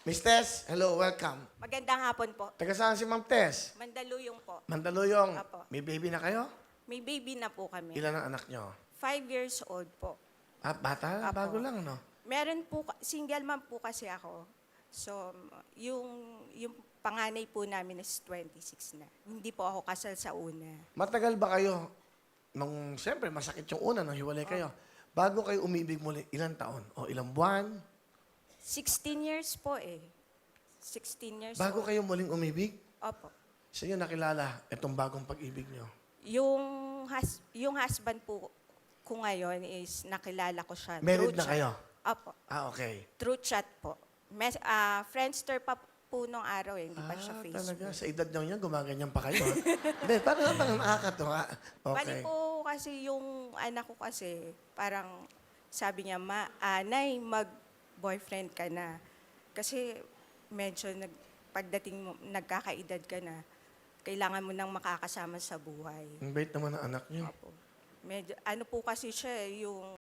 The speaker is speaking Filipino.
Miss Tess, hello, welcome. Magandang hapon po. Taga saan si Ma'am Tess? Mandaluyong po. Mandaluyong. Apo. May baby na kayo? May baby na po kami. Ilan ang anak nyo? 5 years old po. Ah, bata? Apo. Bago lang, no? Meron po, single mom po kasi ako. So, yung panganay po namin is 26 na. Hindi po ako kasal sa una. Matagal ba kayo? Nung, siyempre, masakit yung una nung hiwalay kayo. Bago kayo umibig muli, ilang taon? O ilang buwan? 16 years po eh. 16 years Bago old. kayo muling umibig? Opo. Sa inyo nakilala itong bagong pag-ibig nyo? Yung husband po ko ngayon is nakilala ko siya. Married through na chat. kayo? Opo. Ah, okay. Through chat po. Friendster pa po nung araw eh, hindi pa siya Facebook. Talaga. Sa edad nyo yan, gumaganyan pa kayo. Hindi, parang nakakatuwa. Bali Okay. po kasi yung anak ko kasi, parang sabi niya, Nay, mag-boyfriend ka na. Kasi medyo pagdating mo, nagkakaedad ka na, kailangan mo nang makakasama sa buhay. Ang bait naman ng anak nyo. Opo. Medyo, ano po kasi siya, yung